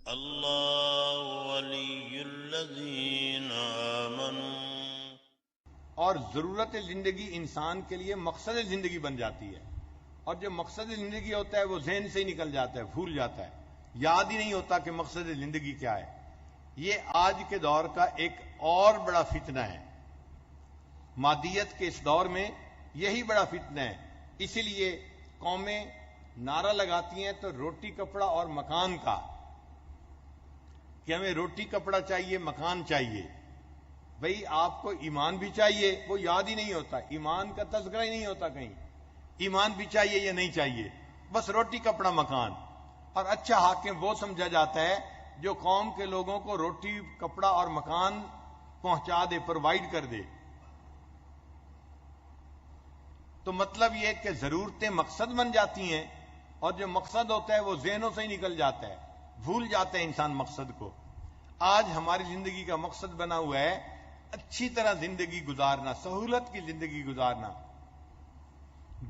اللہ ولی الذین آمنوا. اور ضرورت زندگی انسان کے لیے مقصد زندگی بن جاتی ہے، اور جو مقصد زندگی ہوتا ہے وہ ذہن سے ہی نکل جاتا ہے، بھول جاتا ہے، یاد ہی نہیں ہوتا کہ مقصد زندگی کیا ہے. یہ آج کے دور کا ایک اور بڑا فتنہ ہے، مادیت کے اس دور میں یہی بڑا فتنہ ہے. اسی لیے قومیں نعرہ لگاتی ہیں تو روٹی کپڑا اور مکان کا، کہ ہمیں روٹی کپڑا چاہیے، مکان چاہیے. بھئی آپ کو ایمان بھی چاہیے، وہ یاد ہی نہیں ہوتا، ایمان کا تذکرہ ہی نہیں ہوتا کہیں. ایمان بھی چاہیے یا نہیں چاہیے، بس روٹی کپڑا مکان. اور اچھا حاکم وہ سمجھا جاتا ہے جو قوم کے لوگوں کو روٹی کپڑا اور مکان پہنچا دے، پرووائڈ کر دے. تو مطلب یہ کہ ضرورتیں مقصد بن جاتی ہیں، اور جو مقصد ہوتا ہے وہ ذہنوں سے ہی نکل جاتا ہے، بھول جاتا ہے انسان مقصد کو. آج ہماری زندگی کا مقصد بنا ہوا ہے اچھی طرح زندگی گزارنا، سہولت کی زندگی گزارنا.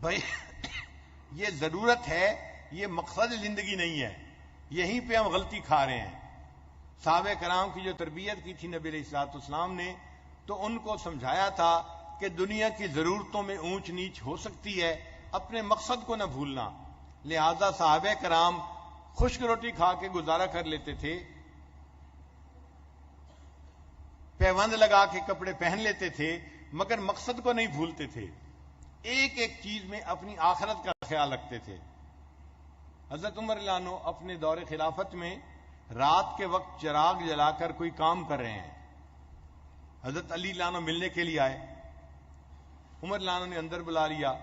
بھائی یہ ضرورت ہے، یہ مقصد زندگی نہیں ہے. یہیں پہ ہم غلطی کھا رہے ہیں. صحابہ کرام کی جو تربیت کی تھی نبی علیہ الصلوۃ والسلام نے، تو ان کو سمجھایا تھا کہ دنیا کی ضرورتوں میں اونچ نیچ ہو سکتی ہے، اپنے مقصد کو نہ بھولنا. لہذا صحابہ کرام خشک روٹی کھا کے گزارا کر لیتے تھے، پیوند لگا کے کپڑے پہن لیتے تھے، مگر مقصد کو نہیں بھولتے تھے. ایک ایک چیز میں اپنی آخرت کا خیال رکھتے تھے. حضرت عمر رضی اللہ عنہ اپنے دور خلافت میں رات کے وقت چراغ جلا کر کوئی کام کر رہے ہیں. حضرت علی رضی اللہ عنہ ملنے کے لیے آئے. عمر رضی اللہ عنہ نے اندر بلا لیا،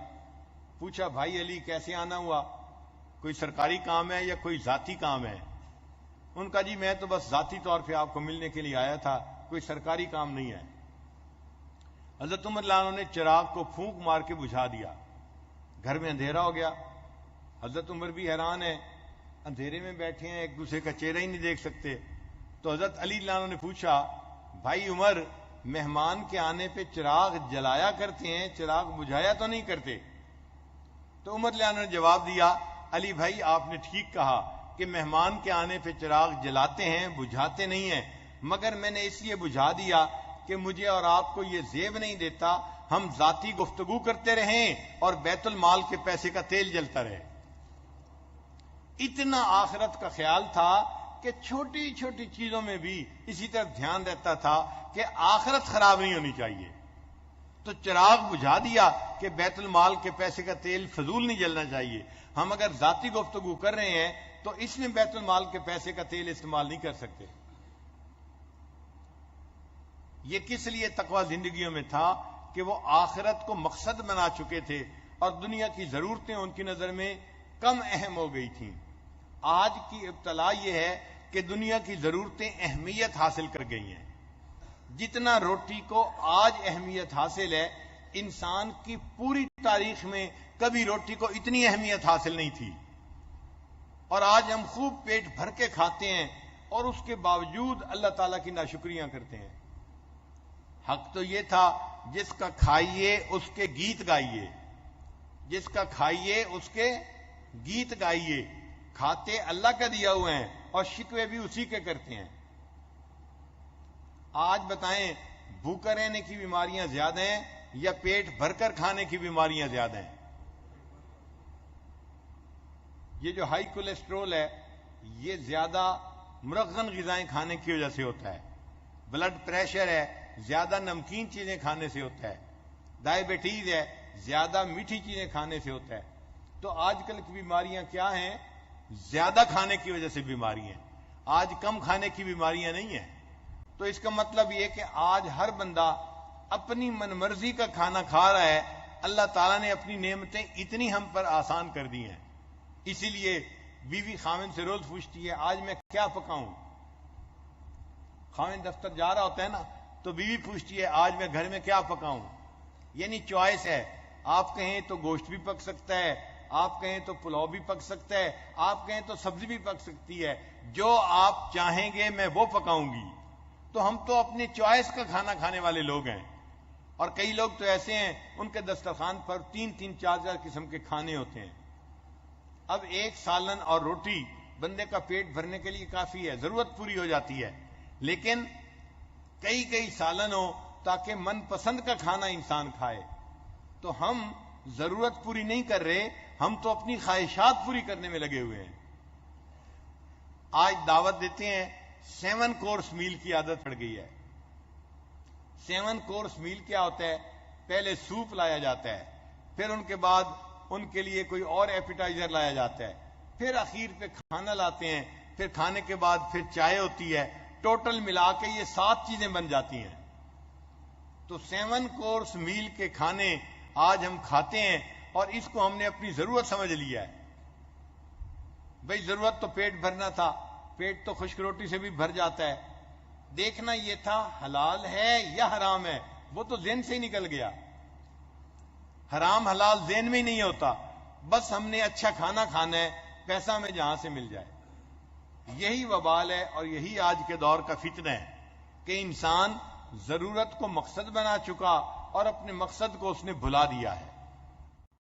پوچھا بھائی علی کیسے آنا ہوا، کوئی سرکاری کام ہے یا کوئی ذاتی کام ہے؟ ان کا جی میں تو بس ذاتی طور پہ آپ کو ملنے کے لیے آیا تھا، کوئی سرکاری کام نہیں ہے. حضرت عمر رضی اللہ عنہ نے چراغ کو پھونک مار کے بجھا دیا. گھر میں اندھیرا ہو گیا. حضرت عمر بھی حیران ہے، اندھیرے میں بیٹھے ہیں، ایک دوسرے کا چہرہ ہی نہیں دیکھ سکتے. تو حضرت علی رضی اللہ عنہ نے پوچھا بھائی عمر، مہمان کے آنے پہ چراغ جلایا کرتے ہیں، چراغ بجھایا تو نہیں کرتے؟ تو عمر رضی اللہ عنہ نے جواب دیا علی بھائی آپ نے ٹھیک کہا کہ مہمان کے آنے پہ چراغ جلاتے ہیں، بجھاتے نہیں ہیں، مگر میں نے اس لیے بجھا دیا کہ مجھے اور آپ کو یہ زیب نہیں دیتا ہم ذاتی گفتگو کرتے رہیں اور بیت المال کے پیسے کا تیل جلتا رہے. اتنا آخرت کا خیال تھا کہ چھوٹی چھوٹی چیزوں میں بھی اسی طرح دھیان رہتا تھا کہ آخرت خراب نہیں ہونی چاہیے. تو چراغ بجھا دیا کہ بیت المال کے پیسے کا تیل فضول نہیں جلنا چاہیے. ہم اگر ذاتی گفتگو کر رہے ہیں تو اس میں بیت المال کے پیسے کا تیل استعمال نہیں کر سکتے. یہ کس لیے تقوی زندگیوں میں تھا کہ وہ آخرت کو مقصد بنا چکے تھے اور دنیا کی ضرورتیں ان کی نظر میں کم اہم ہو گئی تھیں. آج کی ابتلا یہ ہے کہ دنیا کی ضرورتیں اہمیت حاصل کر گئی ہیں. جتنا روٹی کو آج اہمیت حاصل ہے، انسان کی پوری تاریخ میں کبھی روٹی کو اتنی اہمیت حاصل نہیں تھی. اور آج ہم خوب پیٹ بھر کے کھاتے ہیں اور اس کے باوجود اللہ تعالیٰ کی ناشکریاں کرتے ہیں. حق تو یہ تھا جس کا کھائیے اس کے گیت گائیے، جس کا کھائیے اس کے گیت گائیے. کھاتے اللہ کا دیا ہوئے ہیں اور شکوے بھی اسی کے کرتے ہیں. آج بتائیں بھوکا رہنے کی بیماریاں زیادہ ہیں یا پیٹ بھر کر کھانے کی بیماریاں زیادہ ہیں؟ یہ جو ہائی کولیسٹرول ہے یہ زیادہ مرغن غذائیں کھانے کی وجہ سے ہوتا ہے. بلڈ پریشر ہے زیادہ نمکین چیزیں کھانے سے ہوتا ہے. ڈائبٹیز ہے زیادہ میٹھی چیزیں کھانے سے ہوتا ہے. تو آج کل کی بیماریاں کیا ہیں؟ زیادہ کھانے کی وجہ سے بیماری ہیں. آج کم کھانے کی بیماریاں نہیں ہیں. تو اس کا مطلب یہ کہ آج ہر بندہ اپنی من مرضی کا کھانا کھا رہا ہے. اللہ تعالیٰ نے اپنی نعمتیں اتنی ہم پر آسان کر دی ہیں. اسی لیے بیوی خاوند سے روز پوچھتی ہے آج میں کیا پکاؤں. خاوند دفتر جا رہا ہوتا ہے نا تو بیوی پوچھتی ہے آج میں گھر میں کیا پکاؤں. یعنی چوائس ہے. آپ کہیں تو گوشت بھی پک سکتا ہے، آپ کہیں تو پلاؤ بھی پک سکتا ہے، آپ کہیں تو سبزی بھی پک سکتی ہے. جو آپ چاہیں گے میں وہ پکاؤں گی. تو ہم تو اپنی چوائس کا کھانا کھانے والے لوگ ہیں. اور کئی لوگ تو ایسے ہیں ان کے دسترخوان پر 3-3 4-4 قسم کے کھانے ہوتے ہیں. اب ایک سالن اور روٹی بندے کا پیٹ بھرنے کے لیے کافی ہے، ضرورت پوری ہو جاتی ہے، لیکن کئی سالن ہو تاکہ من پسند کا کھانا انسان کھائے. تو ہم ضرورت پوری نہیں کر رہے، ہم تو اپنی خواہشات پوری کرنے میں لگے ہوئے ہیں. آج دعوت دیتے ہیں، 7 کورس میل کی عادت پڑ گئی ہے. 7 کورس میل کیا ہوتا ہے؟ پہلے سوپ لایا جاتا ہے، پھر ان کے بعد ان کے لیے کوئی اور ایپیٹائزر لایا جاتا ہے، پھر اخیر پہ کھانا لاتے ہیں، پھر کھانے کے بعد پھر چائے ہوتی ہے. ٹوٹل ملا کے یہ 7 چیزیں بن جاتی ہیں. تو 7 کورس میل کے کھانے آج ہم کھاتے ہیں، اور اس کو ہم نے اپنی ضرورت سمجھ لیا ہے. بھئی ضرورت تو پیٹ بھرنا تھا، پیٹ تو خشک روٹی سے بھی بھر جاتا ہے. دیکھنا یہ تھا حلال ہے یا حرام ہے، وہ تو ذہن سے ہی نکل گیا. حرام حلال ذہن میں ہی نہیں ہوتا، بس ہم نے اچھا کھانا کھانا ہے، پیسہ ہمیں جہاں سے مل جائے. یہی وبال ہے اور یہی آج کے دور کا فتنہ ہے کہ انسان ضرورت کو مقصد بنا چکا اور اپنے مقصد کو اس نے بھلا دیا ہے.